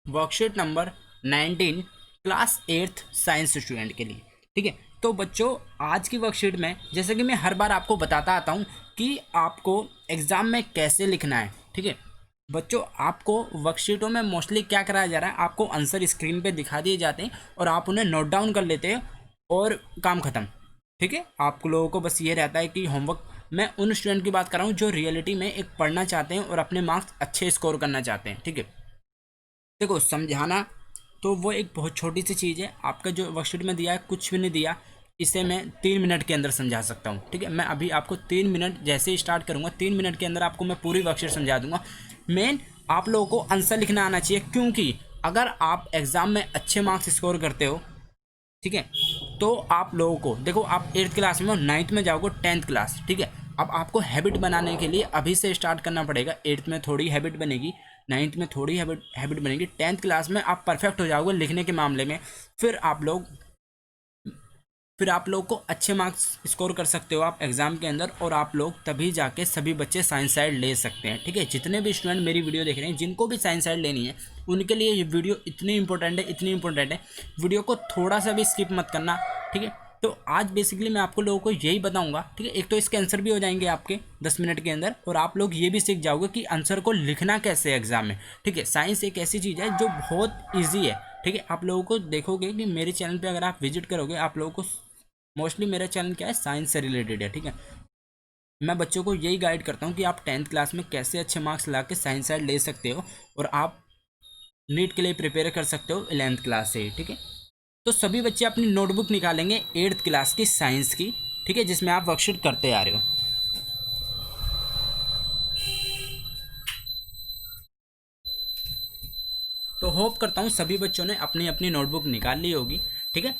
Worksheet number 19 class 8th science student के लिए। ठीक है, तो बच्चों आज की वर्कशीट में जैसे कि मैं हर बार आपको बताता आता हूँ कि आपको एग्ज़ाम में कैसे लिखना है। ठीक है बच्चों, आपको वर्कशीटों में मोस्टली क्या कराया जा रहा है, आपको आंसर स्क्रीन पे दिखा दिए जाते हैं और आप उन्हें नोट डाउन कर लेते हैं और काम ख़त्म। ठीक है, आप लोगों को बस ये रहता है कि होमवर्क। मैं उन स्टूडेंट की बात कर रहा हूँ जो रियलिटी में एक पढ़ना चाहते हैं और अपने मार्क्स अच्छे स्कोर करना चाहते हैं। ठीक है, देखो समझाना तो वो एक बहुत छोटी सी चीज़ है। आपका जो वर्कशीट में दिया है कुछ भी नहीं दिया, इसे मैं 3 मिनट के अंदर समझा सकता हूँ। ठीक है, मैं अभी आपको 3 मिनट जैसे ही स्टार्ट करूँगा 3 मिनट के अंदर आपको मैं पूरी वर्कशीट समझा दूंगा। मेन आप लोगों को आंसर लिखना आना चाहिए, क्योंकि अगर आप एग्ज़ाम में अच्छे मार्क्स स्कोर करते हो, ठीक है, तो आप लोगों को देखो, आप 8th क्लास में हो, 9th में जाओगे 10th क्लास। ठीक है, अब आपको हैबिट बनाने के लिए अभी से स्टार्ट करना पड़ेगा। 8th में थोड़ी हैबिट बनेगी, 9th में थोड़ी हैबिट बनेगी, 10th क्लास में आप परफेक्ट हो जाओगे लिखने के मामले में। फिर आप लोग को अच्छे मार्क्स स्कोर कर सकते हो आप एग्ज़ाम के अंदर, और आप लोग तभी जाके सभी बच्चे साइंस साइड ले सकते हैं। ठीक है, जितने भी स्टूडेंट मेरी वीडियो देख रहे हैं जिनको भी साइंस साइड लेनी है, उनके लिए ये वीडियो इतनी इंपॉर्टेंट है, इतनी इंपॉर्टेंट है, वीडियो को थोड़ा सा भी स्किप मत करना। ठीक है, तो आज बेसिकली मैं आपको लोगों को यही बताऊंगा। ठीक है, एक तो इसके आंसर भी हो जाएंगे आपके 10 मिनट के अंदर, और आप लोग ये भी सीख जाओगे कि आंसर को लिखना कैसे है एग्जाम में। ठीक है, साइंस एक ऐसी चीज़ है जो बहुत ईजी है। ठीक है, आप लोगों को देखोगे कि मेरे चैनल पे अगर आप विजिट करोगे, आप लोगों को मोस्टली मेरा चैनल क्या है, साइंस से रिलेटेड है। ठीक है, मैं बच्चों को यही गाइड करता हूँ कि आप 10th क्लास में कैसे अच्छे मार्क्स ला के साइंस साइड ले सकते हो, और आप नीट के लिए प्रिपेयर कर सकते हो 11th क्लास से। ठीक है, तो सभी बच्चे अपनी नोटबुक निकालेंगे 8th क्लास की साइंस की। ठीक है, जिसमें आप वर्कशीट करते आ रहे हो। तो होप करता हूँ सभी बच्चों ने अपनी अपनी नोटबुक निकाल ली होगी। ठीक है,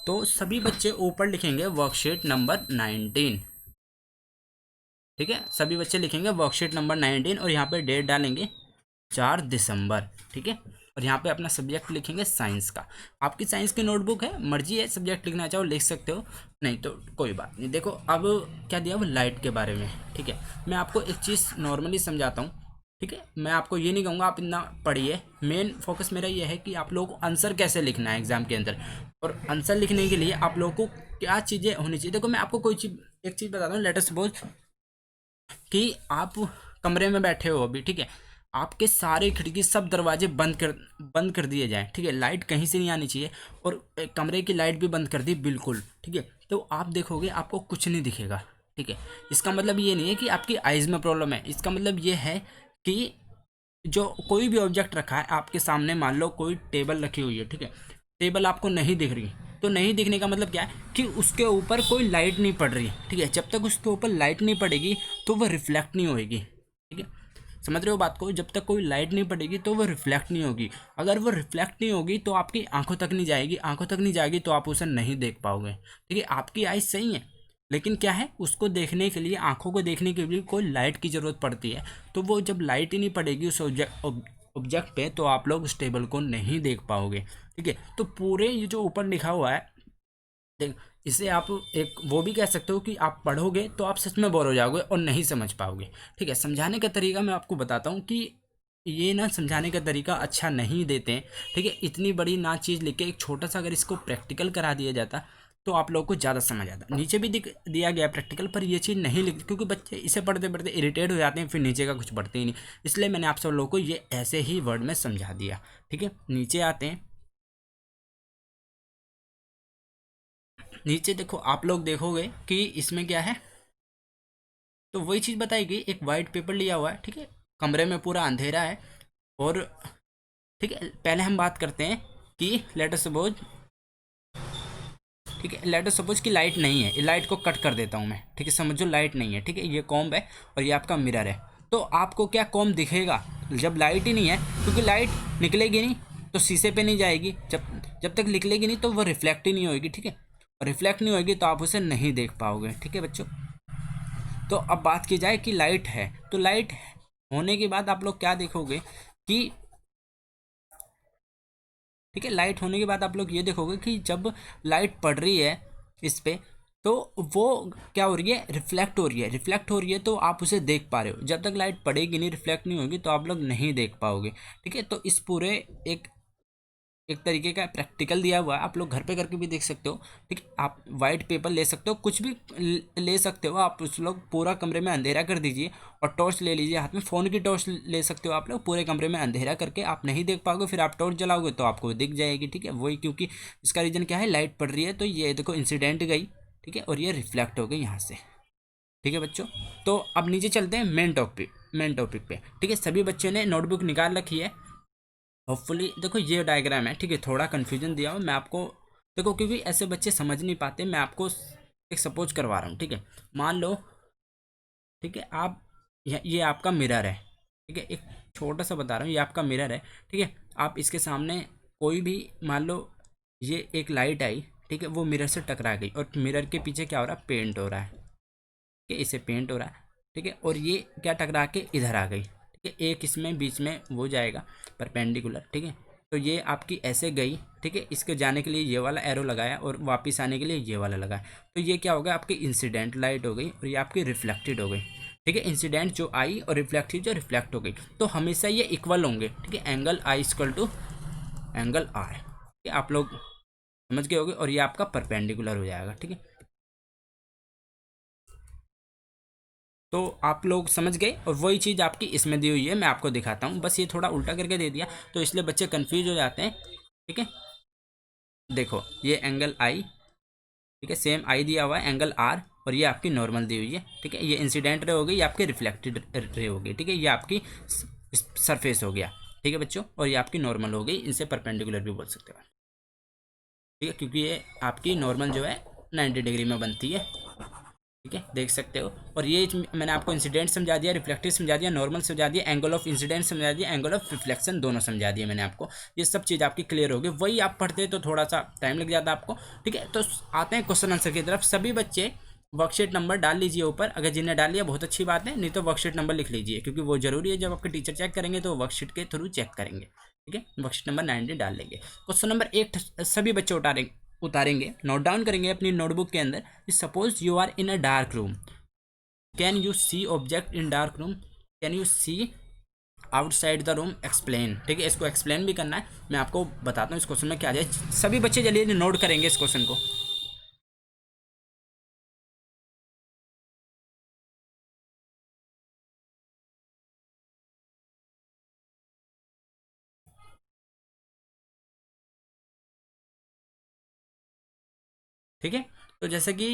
तो सभी बच्चे ऊपर लिखेंगे वर्कशीट नंबर 19। ठीक है, सभी बच्चे लिखेंगे वर्कशीट नंबर 19 और यहाँ पे डेट डालेंगे 4 दिसंबर। ठीक है, और यहाँ पे अपना सब्जेक्ट लिखेंगे साइंस का। आपकी साइंस की नोटबुक है, मर्जी है, सब्जेक्ट लिखना चाहो लिख सकते हो, नहीं तो कोई बात नहीं। देखो अब क्या दिया वो लाइट के बारे में। ठीक है, मैं आपको एक चीज़ नॉर्मली समझाता हूँ। ठीक है, मैं आपको ये नहीं कहूँगा आप इतना पढ़िए, मेन फोकस मेरा ये है कि आप लोगों को आंसर कैसे लिखना है एग्जाम के अंदर, और आंसर लिखने के लिए आप लोगों को क्या चीज़ें होनी चाहिए। देखो मैं आपको कोई चीज़ एक चीज़ बताता हूँ। लेट अस सपोज कि आप कमरे में बैठे हो अभी। ठीक है, आपके सारे खिड़की सब दरवाजे बंद कर दिए जाएं। ठीक है, लाइट कहीं से नहीं आनी चाहिए, और कमरे की लाइट भी बंद कर दी बिल्कुल। ठीक है, तो आप देखोगे आपको कुछ नहीं दिखेगा। ठीक है, इसका मतलब ये नहीं है कि आपकी आइज़ में प्रॉब्लम है, इसका मतलब ये है कि जो कोई भी ऑब्जेक्ट रखा है आपके सामने, मान लो कोई टेबल रखी हुई है। ठीक है, टेबल आपको नहीं दिख रही, तो नहीं दिखने का मतलब क्या है कि उसके ऊपर कोई लाइट नहीं पड़ रही। ठीक है, जब तक उसके ऊपर लाइट नहीं पड़ेगी तो वह रिफ्लेक्ट नहीं होएगी। ठीक है, समझ रहे हो बात को, जब तक कोई लाइट नहीं पड़ेगी तो वो रिफ्लेक्ट नहीं होगी। अगर वो रिफ्लेक्ट नहीं होगी तो आपकी आंखों तक नहीं जाएगी, आंखों तक नहीं जाएगी तो आप उसे नहीं देख पाओगे। ठीक है, आपकी आइज सही है, लेकिन क्या है, उसको देखने के लिए, आंखों को देखने के लिए कोई लाइट की ज़रूरत पड़ती है। तो वो जब लाइट ही नहीं पड़ेगी उस ऑब्जेक्ट पे, तो आप लोग उस टेबल को नहीं देख पाओगे। ठीक है, तो पूरे ये जो ऊपर लिखा हुआ है, देख, इसे आप एक वो भी कह सकते हो कि आप पढ़ोगे तो आप सच में बोर हो जाओगे और नहीं समझ पाओगे। ठीक है, समझाने का तरीका मैं आपको बताता हूँ कि ये ना समझाने का तरीका अच्छा नहीं देते हैं। ठीक है, इतनी बड़ी ना चीज़ लिख के एक छोटा सा अगर इसको प्रैक्टिकल करा दिया जाता तो आप लोगों को ज़्यादा समझ आता। नीचे भी दिया गया प्रैक्टिकल, पर ये चीज़ नहीं लिखती क्योंकि बच्चे इसे पढ़ते पढ़ते इरिटेट हो जाते हैं, फिर नीचे का कुछ पढ़ते ही नहीं। इसलिए मैंने आप सब लोगों को ये ऐसे ही वर्ड में समझा दिया। ठीक है, नीचे आते हैं। नीचे देखो, आप लोग देखोगे कि इसमें क्या है, तो वही चीज़ बताएगी। एक वाइट पेपर लिया हुआ है। ठीक है, कमरे में पूरा अंधेरा है, और ठीक है, पहले हम बात करते हैं कि लेट अस सपोज, ठीक है, लेट अस सपोज कि लाइट नहीं है। लाइट को कट कर देता हूँ मैं। ठीक है, समझो लाइट नहीं है। ठीक है, ये कॉम्ब है और ये आपका मिरर है। तो आपको क्या कॉम्ब दिखेगा जब लाइट ही नहीं है, क्योंकि लाइट निकलेगी नहीं तो शीशे पे नहीं जाएगी। जब जब तक निकलेगी नहीं तो वो रिफ्लेक्ट ही नहीं होगी। ठीक है, और रिफ्लेक्ट नहीं होगी तो आप उसे नहीं देख पाओगे। ठीक है बच्चों, तो अब बात की जाए कि लाइट है, तो लाइट होने के बाद आप लोग क्या देखोगे कि, ठीक है, लाइट होने के बाद आप लोग ये देखोगे कि जब लाइट पड़ रही है इस पे, तो वो क्या हो रही है, रिफ्लेक्ट हो रही है, रिफ्लेक्ट हो रही है तो आप उसे देख पा रहे हो। जब तक लाइट पड़ेगी नहीं, रिफ्लेक्ट नहीं होगी, तो आप लोग नहीं देख पाओगे। ठीक है, तो इस पूरे एक एक तरीके का प्रैक्टिकल दिया हुआ है, आप लोग घर पे करके भी देख सकते हो। ठीक है, आप वाइट पेपर ले सकते हो, कुछ भी ले सकते हो आप। उस लोग पूरा कमरे में अंधेरा कर दीजिए और टॉर्च ले लीजिए हाथ में, फ़ोन की टॉर्च ले सकते हो आप लोग। पूरे कमरे में अंधेरा करके आप नहीं देख पाओगे, फिर आप टॉर्च जलाओगे तो आपको दिख जाएगी। ठीक है, वही, क्योंकि इसका रीज़न क्या है, लाइट पड़ रही है। तो ये देखो इंसिडेंट गई, ठीक है, और ये रिफ्लेक्ट हो गई यहाँ से। ठीक है बच्चों, तो अब नीचे चलते हैं मेन टॉपिक पे। ठीक है, सभी बच्चों ने नोटबुक निकाल रखी है होपफुली। देखो ये डायग्राम है, ठीक है, थोड़ा कन्फ्यूजन दिया हो मैं आपको, देखो क्योंकि ऐसे बच्चे समझ नहीं पाते, मैं आपको एक सपोज करवा रहा हूँ। ठीक है, मान लो, ठीक है, आप ये आपका मिरर है। ठीक है, एक छोटा सा बता रहा हूँ, ये आपका मिरर है। ठीक है, आप इसके सामने कोई भी, मान लो ये एक लाइट आई, ठीक है, वो मिरर से टकरा गई और मिरर के पीछे क्या हो रहा है, पेंट हो रहा है। ठीक है, इसे पेंट हो रहा है। ठीक है, और ये क्या टकरा के इधर आ गई। ठीक है, एक इसमें बीच में वो जाएगा परपेंडिकुलर। ठीक है, तो ये आपकी ऐसे गई। ठीक है, इसके जाने के लिए ये वाला एरो लगाया और वापस आने के लिए ये वाला लगाया। तो ये क्या हो गया, आपकी इंसिडेंट लाइट हो गई और ये आपकी रिफ्लेक्टेड हो गई। ठीक है, इंसिडेंट जो आई और रिफ्लेक्टेड जो रिफ्लेक्ट हो गई, तो हमेशा ये इक्वल होंगे। ठीक है, angle i equal to angle are. ठीक है, आप लोग समझ गए होगे, और ये आपका परपेंडिकुलर हो जाएगा। ठीक है, तो आप लोग समझ गए, और वही चीज़ आपकी इसमें दी हुई है, मैं आपको दिखाता हूँ। बस ये थोड़ा उल्टा करके दे दिया तो इसलिए बच्चे कंफ्यूज हो जाते हैं। ठीक है, देखो ये एंगल आई, ठीक है, सेम आई दिया हुआ है, एंगल आर, और ये आपकी नॉर्मल दी हुई है। ठीक है, ये इंसिडेंट रे हो गई, ये आपकी रिफ्लेक्टेड रे हो गई। ठीक है, ये आपकी सरफेस हो गया। ठीक है बच्चों, और ये आपकी नॉर्मल हो गई, इनसे परपेंडिकुलर भी बोल सकते हो। ठीक है, क्योंकि ये आपकी नॉर्मल जो है 90 डिग्री में बनती है। ठीक है, देख सकते हो। और ये मैंने आपको इंसिडेंट समझा दिया, रिफ्लेक्टिव समझा दिया, नॉर्मल समझा दिया, एंगल ऑफ इंसिडेंट समझा दिया, एंगल ऑफ रिफ्लेक्शन दोनों समझा दिया मैंने आपको। ये सब चीज़ आपकी क्लियर होगी। वही आप पढ़ते तो थोड़ा सा टाइम लग जाता आपको। ठीक है, तो आते हैं क्वेश्चन आंसर की तरफ। सभी बच्चे वर्कशीट नंबर डाल लीजिए ऊपर, अगर जिन्हें डाल लिया बहुत अच्छी बात है, नहीं तो वर्कशीट नंबर लिख लीजिए, क्योंकि वो जरूरी है। जब आपके टीचर चेक करेंगे तो वर्कशीट के थ्रू चेक करेंगे। ठीक है, वर्कशीट नंबर 19 डाल लेंगे। क्वेश्चन नंबर 1 सभी बच्चे उतारेंगे, नोट डाउन करेंगे अपनी नोटबुक के अंदर। Suppose you are in a dark room, can you see object in dark room, can you see outside the room, explain. ठीक है, इसको एक्सप्लेन भी करना है, मैं आपको बताता हूँ इस क्वेश्चन में क्या जाए। सभी बच्चे जल्दी नोट करेंगे इस क्वेश्चन को। ठीक है, तो जैसे कि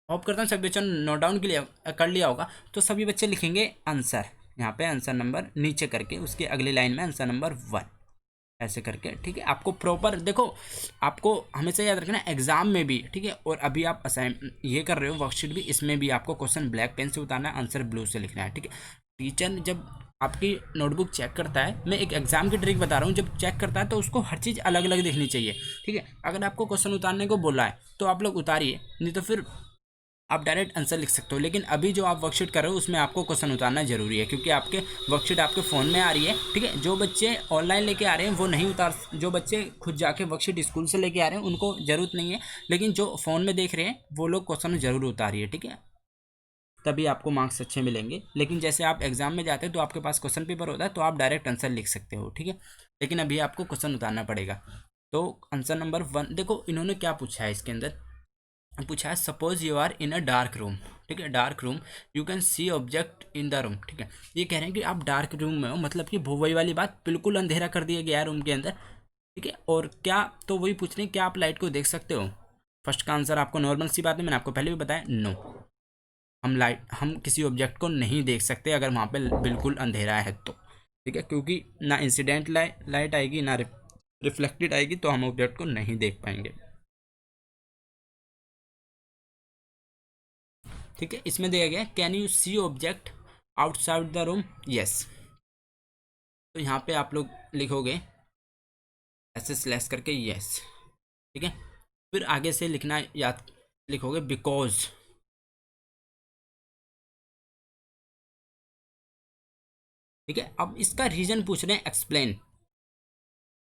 होप करता हूँ सभी बच्चों ने नोट डाउन के लिए कर लिया होगा। तो सभी बच्चे लिखेंगे आंसर, यहाँ पे आंसर नंबर नीचे करके, उसके अगली लाइन में आंसर नंबर 1 ऐसे करके। ठीक है, आपको प्रॉपर देखो, आपको हमेशा याद रखना एग्जाम में भी। ठीक है, और अभी आप असाइन ये कर रहे हो वर्कशीट भी, इसमें भी आपको क्वेश्चन ब्लैक पेन से उतारना है, आंसर ब्लू से लिखना है। ठीक है, टीचर जब आपकी नोटबुक चेक करता है, मैं एक एग्जाम की ट्रिक बता रहा हूँ, जब चेक करता है तो उसको हर चीज़ अलग अलग दिखनी चाहिए। ठीक है, अगर आपको क्वेश्चन उतारने को बोला है तो आप लोग उतारिए, नहीं तो फिर आप डायरेक्ट आंसर लिख सकते हो। लेकिन अभी जो आप वर्कशीट कर रहे हो उसमें आपको क्वेश्चन उतारना जरूरी है, क्योंकि आपके वर्कशीट आपके फ़ोन में आ रही है। ठीक है, जो बच्चे ऑनलाइन लेके आ रहे हैं वो नहीं उतार, जो बच्चे खुद जाके वर्कशीट स्कूल से लेके आ रहे हैं उनको ज़रूरत नहीं है, लेकिन जो फ़ोन में देख रहे हैं वो लोग क्वेश्चन जरूर उतारिए। ठीक है, तभी आपको मार्क्स अच्छे मिलेंगे। लेकिन जैसे आप एग्जाम में जाते हैं तो आपके पास क्वेश्चन पेपर होता है, तो आप डायरेक्ट आंसर लिख सकते हो। ठीक है, लेकिन अभी आपको क्वेश्चन उतारना पड़ेगा। तो आंसर नंबर 1 देखो, इन्होंने क्या पूछा है इसके अंदर, पूछा है suppose you are in a dark room. ठीक है, dark room, you can see object in the room. ठीक है, ये कह रहे हैं कि आप डार्क रूम में हो, मतलब कि वही वाली बात, बिल्कुल अंधेरा कर दिया गया है रूम के अंदर। ठीक है, और क्या, तो वही पूछ रहे हैं क्या आप लाइट को देख सकते हो। फर्स्ट का आंसर आपको नॉर्मल सी बात है, मैंने आपको पहले भी बताया, नो, हम किसी ऑब्जेक्ट को नहीं देख सकते अगर वहाँ पे बिल्कुल अंधेरा है तो। ठीक है, क्योंकि ना इंसिडेंट लाइट आएगी ना रिफ्लेक्टेड आएगी, तो हम ऑब्जेक्ट को नहीं देख पाएंगे। ठीक है, इसमें दिया गया can you see object outside the room, yes. तो यहाँ पे आप लोग लिखोगे ऐसे स्लैश करके यस। ठीक है, फिर आगे से लिखना याद, लिखोगे बिकॉज। ठीक है, अब इसका रीजन पूछ रहे हैं, एक्सप्लेन।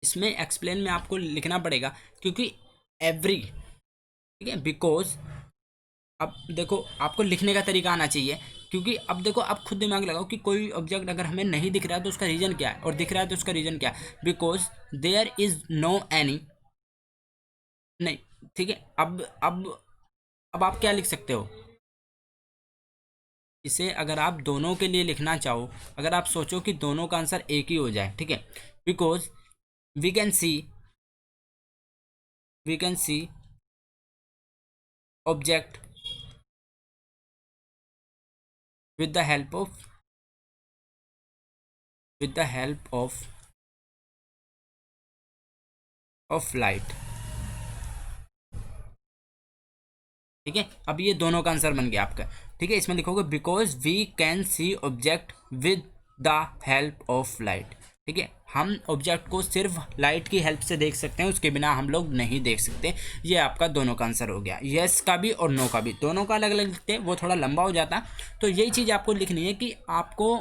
इसमें एक्सप्लेन में आपको लिखना पड़ेगा, क्योंकि एवरी, ठीक है, बिकॉज अब देखो आपको लिखने का तरीका आना चाहिए, क्योंकि अब देखो आप खुद दिमाग लगाओ कि कोई ऑब्जेक्ट अगर हमें नहीं दिख रहा है तो उसका रीजन क्या है, और दिख रहा है तो उसका रीजन क्या है, because there is no any, नहीं, ठीक है। अब आप क्या लिख सकते हो इसे, अगर आप दोनों के लिए लिखना चाहो, अगर आप सोचो कि दोनों का आंसर एक ही हो जाए, ठीक है, because we can see we can see object with the help of with the help of light, ठीक है। अब ये दोनों का आंसर बन गया आपका, ठीक है। इसमें लिखोगे because we can see object with the help of light, ठीक है। हम ऑब्जेक्ट को सिर्फ लाइट की हेल्प से देख सकते हैं, उसके बिना हम लोग नहीं देख सकते। ये आपका दोनों का आंसर हो गया, यस का भी और नो का भी, दोनों का अलग अलग लिखते हैं, वो थोड़ा लंबा हो जाता। तो यही चीज़ आपको लिखनी है कि आपको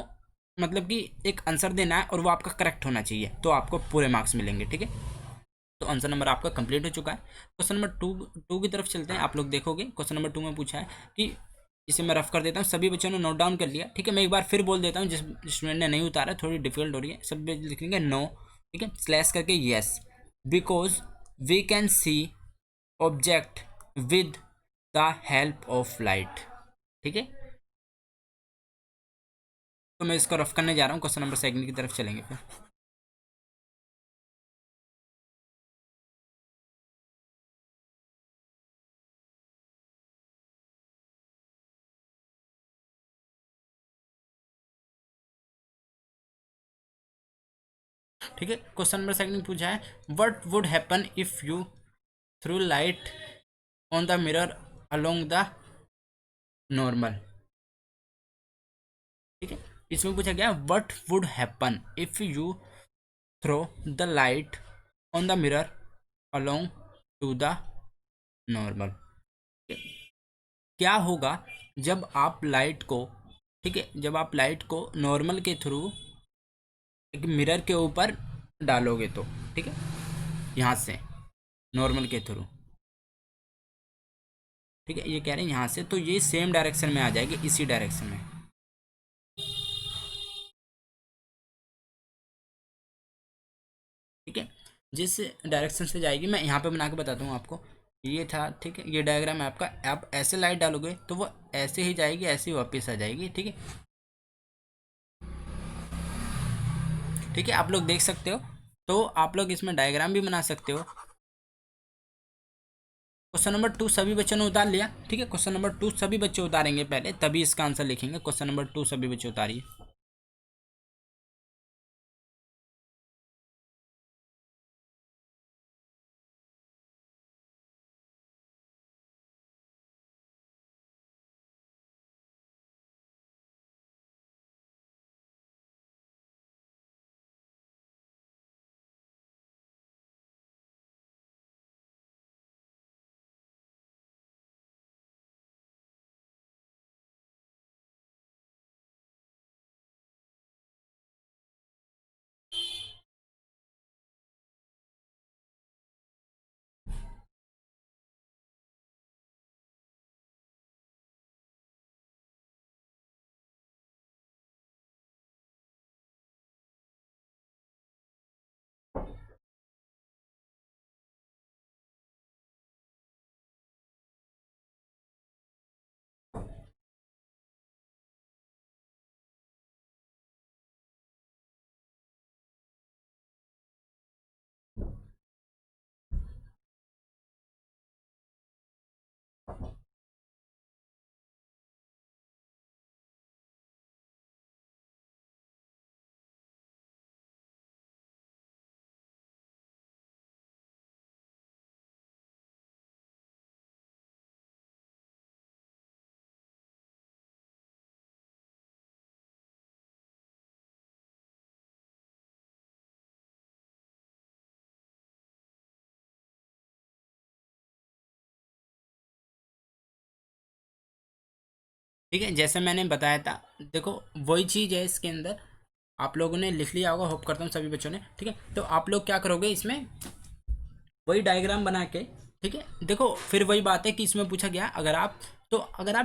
मतलब कि एक आंसर देना है और वो आपका करेक्ट होना चाहिए, तो आपको पूरे मार्क्स मिलेंगे, ठीक है। तो आंसर नंबर आपका कंप्लीट हो चुका है। क्वेश्चन नंबर टू की तरफ चलते हैं। आप लोग देखोगे क्वेश्चन नंबर 2 में पूछा है कि, इसे मैं रफ कर देता हूँ, सभी बच्चों ने नोट डाउन कर लिया, ठीक है। मैं एक बार फिर बोल देता हूँ, जिस स्टूडेंट ने नहीं उतारा थोड़ी डिफिकल्ट हो रही है, सब लिखेंगे नो, ठीक है, स्लैश करके yes, because we can see object with the help of light, ठीक है। तो मैं इसको रफ करने जा रहा हूँ, क्वेश्चन नंबर 2 की तरफ चलेंगे फिर। ठीक है, क्वेश्चन नंबर 2 पूछा है, what would happen if you through light on the mirror along the normal, ठीक है। इसमें पूछा गया what would happen if you throw the light on the mirror along to the normal, क्या होगा जब आप लाइट को, ठीक है, जब आप लाइट को नॉर्मल के थ्रू एक मिरर के ऊपर डालोगे तो, ठीक है, यहाँ से नॉर्मल के थ्रू, ठीक है, ये कह रहे हैं यहाँ से, तो ये सेम डायरेक्शन में आ जाएगी, इसी डायरेक्शन में, ठीक है। जिस डायरेक्शन से जाएगी मैं यहाँ पे बना के बताता हूँ आपको, ये था, ठीक है, ये डायग्राम है आपका। आप ऐसे लाइट डालोगे तो वो ऐसे ही जाएगी, ऐसे ही वापस आ जाएगी, ठीक है, ठीक है। आप लोग देख सकते हो, तो आप लोग इसमें डायग्राम भी बना सकते हो। क्वेश्चन नंबर 2 सभी बच्चों ने उतार लिया, ठीक है। क्वेश्चन नंबर 2 सभी बच्चे उतारेंगे पहले, तभी इसका आंसर लिखेंगे। क्वेश्चन नंबर 2 सभी बच्चे उतारिए। ठीक है, जैसे मैंने बताया था, देखो वही चीज़ है इसके अंदर, आप लोगों ने लिख लिया होगा, होप करता हूँ सभी बच्चों ने, ठीक है। तो आप लोग क्या करोगे इसमें, वही डायग्राम बना के, ठीक है, देखो फिर वही बात है कि इसमें पूछा गया अगर आप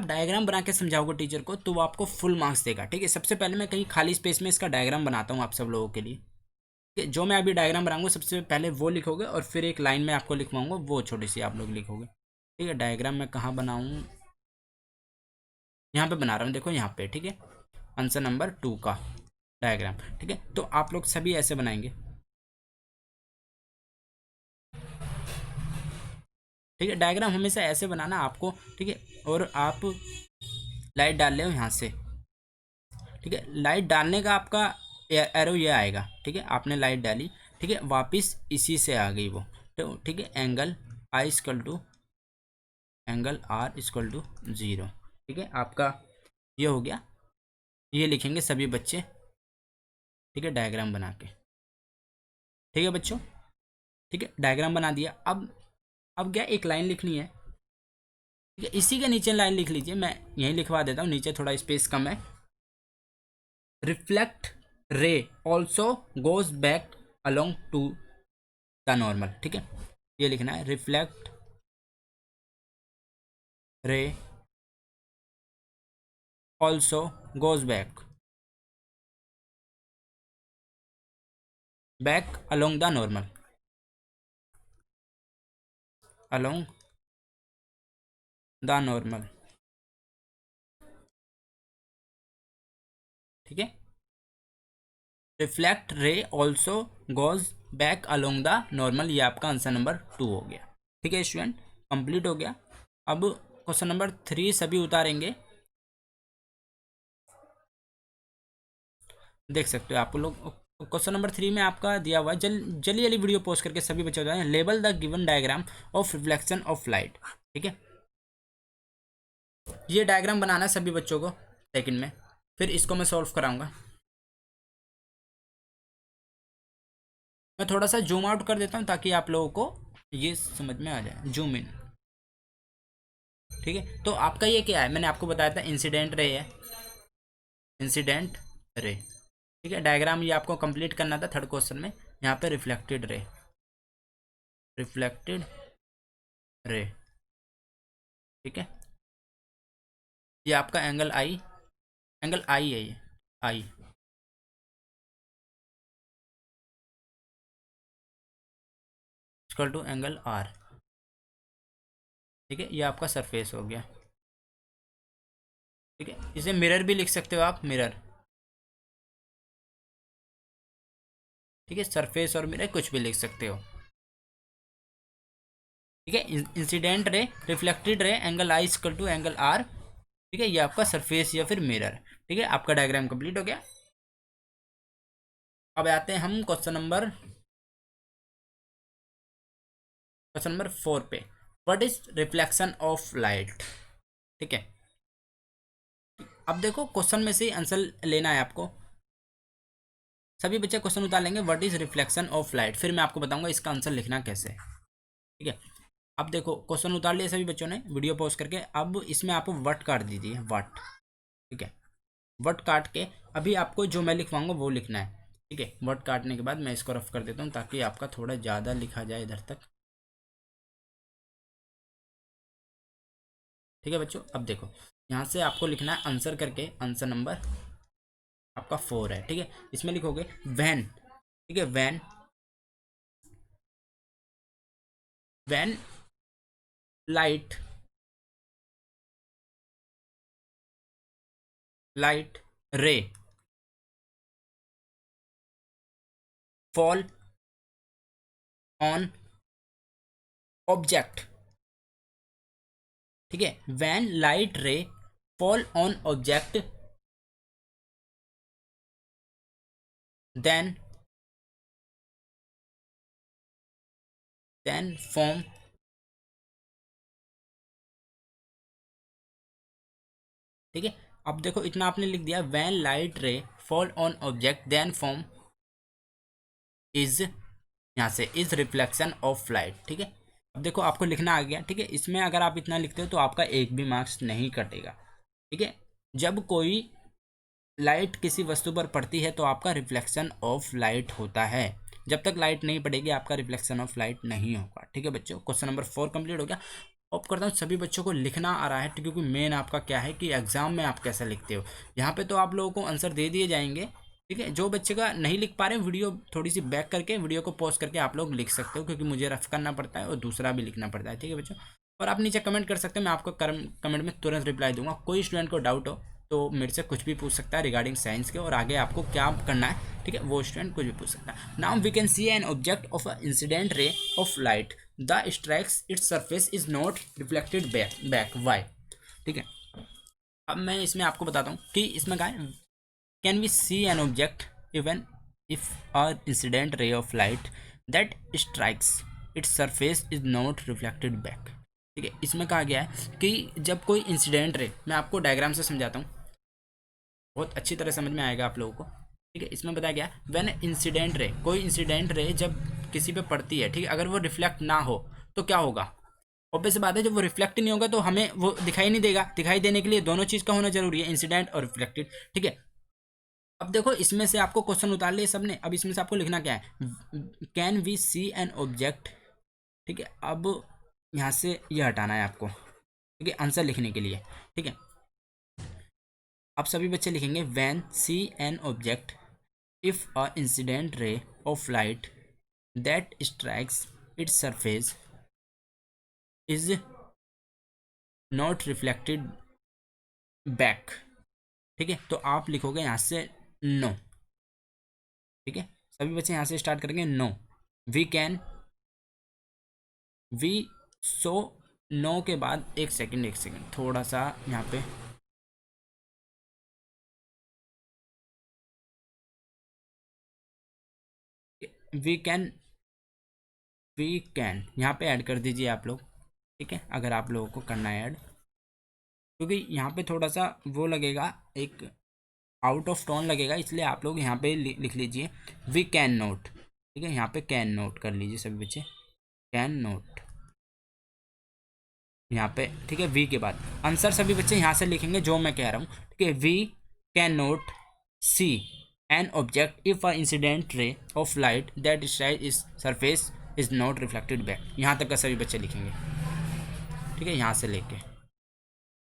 डायग्राम बना के समझाओगे टीचर को तो वो आपको फुल मार्क्स देगा। ठीक है, सबसे पहले मैं कहीं खाली स्पेस में इसका डायग्राम बनाता हूँ आप सब लोगों के लिए। ठीक है, जो मैं अभी डायग्राम बनाऊंगा सबसे पहले वो लिखोगे और फिर एक लाइन में आपको लिखवाऊंगा वो छोटी सी आप लोग लिखोगे। ठीक है, डायग्राम मैं कहाँ बनाऊँ, यहाँ पे बना रहा हूँ, देखो यहाँ पे। ठीक है, आंसर नंबर 2 का डायग्राम। ठीक है, तो आप लोग सभी ऐसे बनाएंगे। ठीक है, डायग्राम हमेशा ऐसे बनाना आपको। ठीक है, और आप लाइट डाल रहे हो यहाँ से। ठीक है, लाइट डालने का आपका एरो ये आएगा। ठीक है, आपने लाइट डाली, ठीक है, वापस इसी से आ गई वो। तो ठीक है, angle i equal to angle r equal to 0। ठीक है, आपका ये हो गया। ये लिखेंगे सभी बच्चे। ठीक है, डायग्राम बना के। ठीक है बच्चों, ठीक है, डायग्राम बना दिया। अब क्या एक लाइन लिखनी है। ठीक है, इसी के नीचे लाइन लिख लीजिए, मैं यहीं लिखवा देता हूँ, नीचे थोड़ा स्पेस कम है। Reflect ray also goes back along to the normal. ठीक है, ये लिखना है, reflect ray also goes back along the normal, along the normal. ठीक है, reflect ray also goes back along the normal, ये आपका आंसर नंबर 2 हो गया। ठीक है स्टूडेंट, कंप्लीट हो गया। अब क्वेश्चन नंबर 3 सभी उतारेंगे, देख सकते हो आप लोग। क्वेश्चन नंबर 3 में आपका दिया हुआ है, जल्दी जल्दी वीडियो पोस्ट करके सभी बच्चे बताएं, label the given diagram of reflection of light. ठीक है, ये डायग्राम बनाना है सभी बच्चों को सेकंड में, फिर इसको मैं सॉल्व कराऊंगा। मैं थोड़ा सा जूम आउट कर देता हूँ ताकि आप लोगों को ये समझ में आ जाए, जूम इन। ठीक है, तो आपका ये क्या है, मैंने आपको बताया था इंसिडेंट रे है, इंसिडेंट रे। ठीक है, डायग्राम ये आपको कंप्लीट करना था थर्ड क्वेश्चन में। यहाँ पे रिफ्लेक्टेड रे, रिफ्लेक्टेड रे। ठीक है, ये आपका एंगल आई, एंगल आई है, ये आई इक्वल टू एंगल आर। ठीक है, ये आपका सरफेस हो गया। ठीक है, इसे मिरर भी लिख सकते हो आप, मिरर। ठीक है, सरफेस और मिरर कुछ भी लिख सकते हो। ठीक है, incident ray, reflected ray, angle i equal to angle are. ठीक है, ये आपका सरफेस या फिर मिरर। ठीक है, आपका डायग्राम कंप्लीट हो गया। अब आते हैं हम क्वेश्चन नंबर 4 पे। What is reflection of light. ठीक है, अब देखो क्वेश्चन में से ही आंसर लेना है आपको। सभी बच्चे क्वेश्चन उतार लेंगे, what is reflection of light, फिर मैं आपको बताऊंगा इसका आंसर लिखना कैसे है। ठीक है, अब देखो क्वेश्चन उतार लिया सभी बच्चों ने वीडियो पॉज करके। अब इसमें आपको वट काट दीजिए, वट। ठीक है, वट काट के अभी आपको जो मैं लिखवाऊंगा वो लिखना है। ठीक है, वट काटने के बाद मैं इसको रफ कर देता हूँ ताकि आपका थोड़ा ज़्यादा लिखा जाए इधर तक। ठीक है बच्चों, अब देखो यहाँ से आपको लिखना है आंसर करके, आंसर नंबर आपका 4 है। ठीक है, इसमें लिखोगे वैन। ठीक है, when, when light, light ray fall on object. ठीक है, when light ray fall on object then form. ठीक है, अब देखो इतना आपने लिख दिया, when light ray fall on object then form is, यहाँ से इज रिफ्लेक्शन ऑफ लाइट। ठीक है, अब देखो आपको लिखना आ गया। ठीक है, इसमें अगर आप इतना लिखते हो तो आपका एक भी मार्क्स नहीं कटेगा। ठीक है, जब कोई लाइट किसी वस्तु पर पड़ती है तो आपका रिफ्लेक्शन ऑफ लाइट होता है। जब तक लाइट नहीं पड़ेगी आपका रिफ्लेक्शन ऑफ लाइट नहीं होगा। ठीक है बच्चों, क्वेश्चन नंबर 4 कंप्लीट हो गया। होप करता हूँ सभी बच्चों को लिखना आ रहा है, क्योंकि मेन आपका क्या है कि एग्जाम में आप कैसा लिखते हो। यहाँ पे तो आप लोगों को आंसर दे दिए जाएंगे। ठीक है, जो बच्चे का नहीं लिख पा रहे वीडियो थोड़ी सी बैक करके वीडियो को पॉज करके आप लोग लिख सकते हो, क्योंकि मुझे रफ करना पड़ता है और दूसरा भी लिखना पड़ता है। ठीक है बच्चों, और आप नीचे कमेंट कर सकते हैं, मैं आपको कमेंट में तुरंत रिप्लाई दूंगा। कोई स्टूडेंट को डाउट हो तो मेरे से कुछ भी पूछ सकता है रिगार्डिंग साइंस के, और आगे आपको क्या करना है, ठीक है, वो स्टूडेंट कुछ भी पूछ सकता है। Now we can see an object of a incident ray of light the strikes its surface is not reflected back why. ठीक है, अब मैं इसमें आपको बताता हूँ कि इसमें क्या है, can we see an object even if a incident ray of light that strikes its surface is not reflected back. ठीक है, इसमें कहा गया है कि जब कोई इंसिडेंट रे, मैं आपको डायग्राम से समझाता हूँ, बहुत अच्छी तरह समझ में आएगा आप लोगों को। ठीक है, इसमें बताया गया व्हेन इंसिडेंट रे, कोई इंसिडेंट रे जब किसी पे पड़ती है, ठीक है, अगर वो रिफ्लेक्ट ना हो तो क्या होगा। ऑब्वियस बात है, जब वो रिफ्लेक्ट नहीं होगा तो हमें वो दिखाई नहीं देगा। दिखाई देने के लिए दोनों चीज़ का होना जरूरी है, इंसिडेंट और रिफ्लेक्टेड। ठीक है, अब देखो इसमें से आपको क्वेश्चन उतार लिए सबने, अब इसमें से आपको लिखना क्या है, can we see an object. ठीक है, अब यहाँ से ये हटाना है आपको, ठीक है, आंसर लिखने के लिए। ठीक है, आप सभी बच्चे लिखेंगे when see an object if a incident ray of light that strikes its surface is not reflected back. ठीक है, तो आप लिखोगे यहाँ से नो। ठीक है, सभी बच्चे यहाँ से स्टार्ट करेंगे no. We can, we, so, no के बाद एक सेकंड थोड़ा सा यहाँ पे वी कैन यहाँ पे ऐड कर दीजिए आप लोग। ठीक है, अगर आप लोगों को करना है ऐड, क्योंकि यहाँ पे थोड़ा सा वो लगेगा, एक आउट ऑफ टोन लगेगा, इसलिए आप लोग यहाँ पे लिख लीजिए वी कैन नोट। ठीक है, यहाँ पे कैन नोट कर लीजिए सभी बच्चे, कैन नोट यहाँ पे। ठीक है, वी के बाद आंसर सभी बच्चे यहाँ से लिखेंगे जो मैं कह रहा हूँ। ठीक है, we can not see an object if a incident ray of light that strike is surface is not reflected back. यहाँ तक का सभी बच्चे लिखेंगे। ठीक है, यहाँ से लेके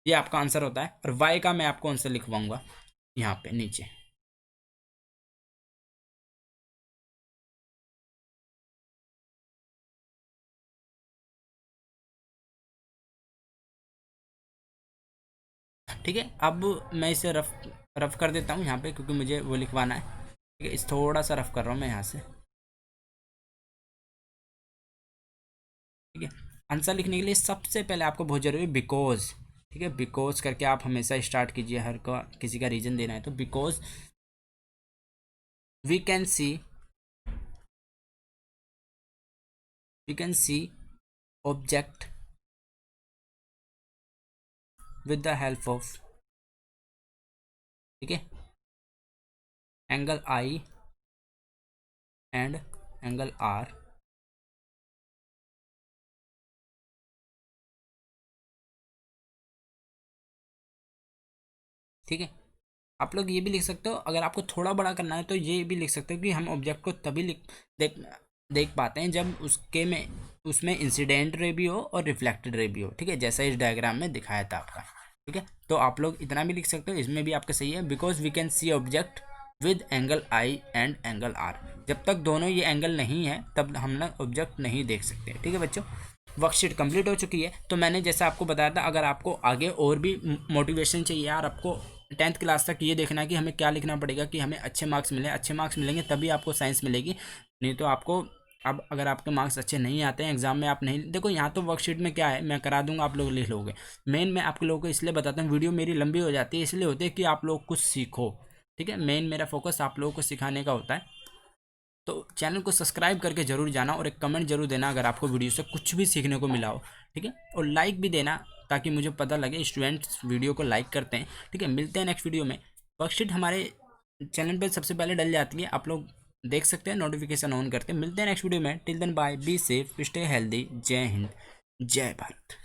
ये आपका आंसर होता है, और वाई का मैं आपको आंसर लिखवाऊंगा यहाँ पे नीचे। ठीक है, अब मैं इसे रफ रफ कर देता हूँ यहाँ पे, क्योंकि मुझे वो लिखवाना है। ठीक है, इस थोड़ा सा रफ कर रहा हूँ मैं यहाँ से। ठीक है, आंसर लिखने के लिए सबसे पहले आपको बहुत जरूरी है बिकॉज। ठीक है, बिकॉज करके आप हमेशा स्टार्ट कीजिए, हर का किसी का रीजन देना है तो because we can see, we can see object with the help of, ठीक है, angle I and angle are. ठीक है, आप लोग ये भी लिख सकते हो, अगर आपको थोड़ा बड़ा करना है तो ये भी लिख सकते हो कि हम ऑब्जेक्ट को तभी देख देख पाते हैं जब उसके में उसमें इंसिडेंट रे भी हो और रिफ्लेक्टेड रे भी हो। ठीक है, जैसा इस डायग्राम में दिखाया था आपका। ठीक है, तो आप लोग इतना भी लिख सकते हो, इसमें भी आपका सही है, because we can see object with angle I and angle R. जब तक दोनों ये एंगल नहीं है तब हम लोग ऑब्जेक्ट नहीं देख सकते। ठीक है बच्चों, वर्कशीट कंप्लीट हो चुकी है। तो मैंने जैसा आपको बताया था, अगर आपको आगे और भी मोटिवेशन चाहिए और आपको 10th क्लास तक ये देखना है कि हमें क्या लिखना पड़ेगा कि हमें अच्छे मार्क्स मिले, अच्छे मार्क्स मिलेंगे तभी आपको साइंस मिलेगी, नहीं तो आपको, अब अगर आपके मार्क्स अच्छे नहीं आते हैं एग्जाम में, आप नहीं देखो यहाँ तो वर्कशीट में क्या है मैं करा दूंगा, आप लोग लिख लोगे। मेन मैं आप लोगों को इसलिए बताता हूँ, वीडियो मेरी लंबी हो जाती है इसलिए होती है कि आप लोग कुछ सीखो। ठीक है, मेन मेरा फोकस आप लोगों को सिखाने का होता है। तो चैनल को सब्सक्राइब करके जरूर जाना, और एक कमेंट जरूर देना अगर आपको वीडियो से कुछ भी सीखने को मिला हो। ठीक है, और लाइक भी देना ताकि मुझे पता लगे स्टूडेंट्स वीडियो को लाइक करते हैं। ठीक है, मिलते हैं नेक्स्ट वीडियो में। वर्कशीट हमारे चैनल पर सबसे पहले डल जाती है, आप लोग देख सकते हैं नोटिफिकेशन ऑन करके। मिलते हैं नेक्स्ट वीडियो में, till then bye, be safe, stay healthy, Jai Hind, जय भारत।